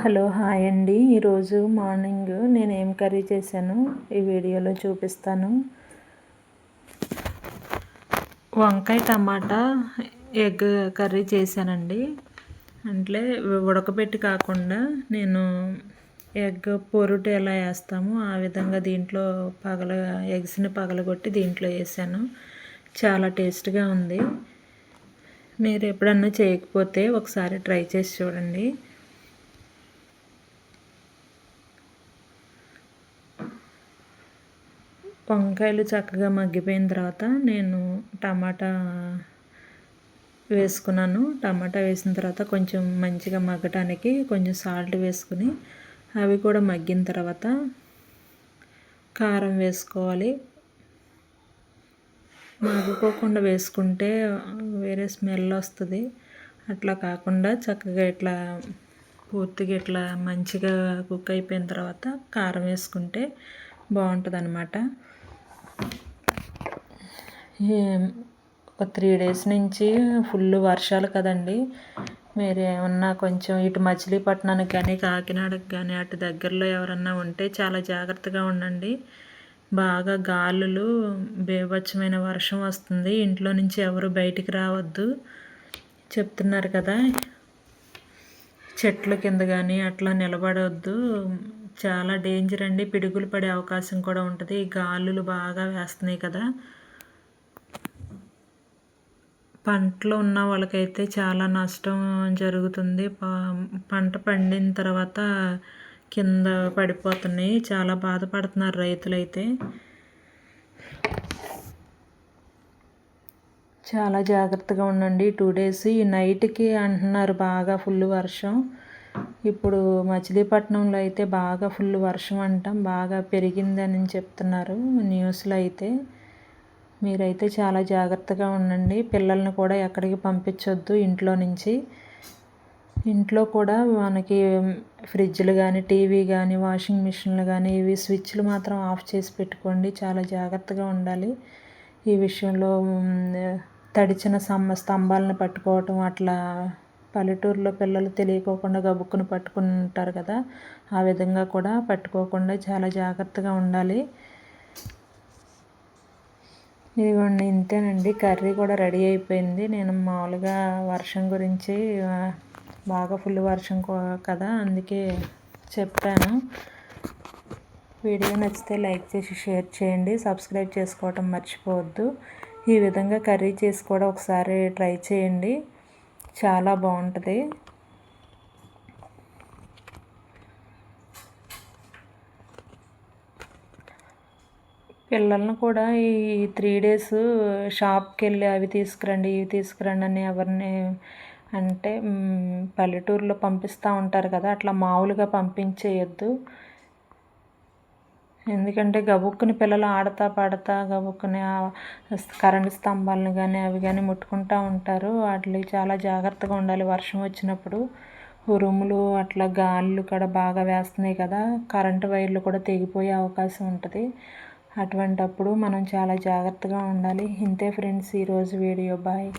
Hello hi అండి. ఈరోజు morning నేను ఏం కర్రీ చేశాను ఈ వీడియోలో చూపిస్తాను. వంకాయ టమాటా ఎగ్ కర్రీ చేశానండి. అంటే ఉడకబెట్టి కాకుండా నేను ఎగ్ పొరుటు ఎలా వేస్తామో ఆ విధంగా దీంట్లో ఎగ్స్ని పగలగొట్టి దీంట్లో వేసాను. చాలా టేస్ట్గా ఉంది. మీరు ఎప్పుడన్నా చేయకపోతే ఒకసారి ట్రై చేసి చూడండి. వంకాయలు చక్కగా మగ్గిపోయిన తర్వాత నేను టమాటా వేసుకున్నాను. టమాటా వేసిన తర్వాత కొంచెం మంచిగా మగ్గటానికి కొంచెం సాల్ట్ వేసుకుని అవి కూడా మగ్గిన తర్వాత కారం వేసుకోవాలి. మగ్గిపోకుండా వేసుకుంటే వేరే స్మెల్ వస్తుంది. అట్లా కాకుండా చక్కగా ఇట్లా పూర్తిగా ఇట్లా మంచిగా కుక్ అయిపోయిన తర్వాత కారం వేసుకుంటే బాగుంటుంది అన్నమాట. ఒక 3 డేస్ నుంచి ఫుల్ వర్షాలు కదండి. మీరు ఏమన్నా కొంచెం ఇటు మచిలీపట్నానికి కానీ కాకినాడకి కానీ అటు దగ్గరలో ఎవరన్నా ఉంటే చాలా జాగ్రత్తగా ఉండండి. బాగా గాలులు, బీభత్సమైన వర్షం వస్తుంది. ఇంట్లో నుంచి ఎవరు బయటికి రావద్దు చెప్తున్నారు కదా. చెట్ల కింద కానీ అట్లా నిలబడవద్దు. చాలా డేంజర్ అండి. పిడుగులు పడే అవకాశం కూడా ఉంటుంది. గాలులు బాగా వేస్తున్నాయి కదా. పంటలు ఉన్న వాళ్ళకైతే చాలా నష్టం జరుగుతుంది. పంట పండిన తర్వాత కింద పడిపోతున్నాయి. చాలా బాధపడుతున్నారు రైతులైతే. చాలా జాగ్రత్తగా ఉండండి. 2 డేస్ ఈ నైట్కి అంటున్నారు బాగా ఫుల్ వర్షం. ఇప్పుడు మచిలీపట్నంలో అయితే బాగా ఫుల్ వర్షం అంటాం, బాగా పెరిగిందని చెప్తున్నారు న్యూస్లో అయితే. మీరైతే చాలా జాగ్రత్తగా ఉండండి. పిల్లల్ని కూడా ఎక్కడికి పంపించొద్దు ఇంట్లో నుంచి. ఇంట్లో కూడా మనకి ఫ్రిడ్జ్లు కానీ, టీవీ కానీ, వాషింగ్ మిషన్లు కానీ ఇవి స్విచ్లు మాత్రం ఆఫ్ చేసి పెట్టుకోండి. చాలా జాగ్రత్తగా ఉండాలి ఈ విషయంలో. తడిచిన స్తంభాలను పట్టుకోవటం అట్లా పల్లెటూరులో పిల్లలు తెలియకోకుండా గబుక్కుని పట్టుకుంటారు కదా, ఆ విధంగా కూడా పట్టుకోకుండా చాలా జాగ్రత్తగా ఉండాలి. ఇదిగోండి, ఇంతేనండి. కర్రీ కూడా రెడీ అయిపోయింది. నేను మామూలుగా వర్షం గురించి బాగా ఫుల్ వర్షం కదా అందుకే చెప్పాను. వీడియో నచ్చితే లైక్ చేసి షేర్ చేయండి. సబ్స్క్రైబ్ చేసుకోవటం మర్చిపోవద్దు. ఈ విధంగా కర్రీ చేసి కూడా ఒకసారి ట్రై చేయండి. చాలా బాగుంటుంది. పిల్లలను కూడా ఈ 3 డేస్ షాప్కి వెళ్ళి అవి తీసుకురండి ఇవి తీసుకురండి అని ఎవరిని అంటే పల్లెటూరులో పంపిస్తూ ఉంటారు కదా, అట్లా మామూలుగా పంపించేయద్దు. ఎందుకంటే గబుక్కుని పిల్లలు ఆడతా పాడతా గబుక్కుని కరెంటు స్తంభాలను కానీ అవి కానీ ముట్టుకుంటూ ఉంటారు. వాటికి చాలా జాగ్రత్తగా ఉండాలి. వర్షం వచ్చినప్పుడు ఉరుములు అట్లా గాలులు కూడా బాగా వేస్తున్నాయి కదా, కరెంటు వైర్లు కూడా తెగిపోయే అవకాశం ఉంటుంది. అటువంటప్పుడు మనం చాలా జాగ్రత్తగా ఉండాలి. ఇంతే ఫ్రెండ్స్ ఈరోజు వీడియో. బాయ్.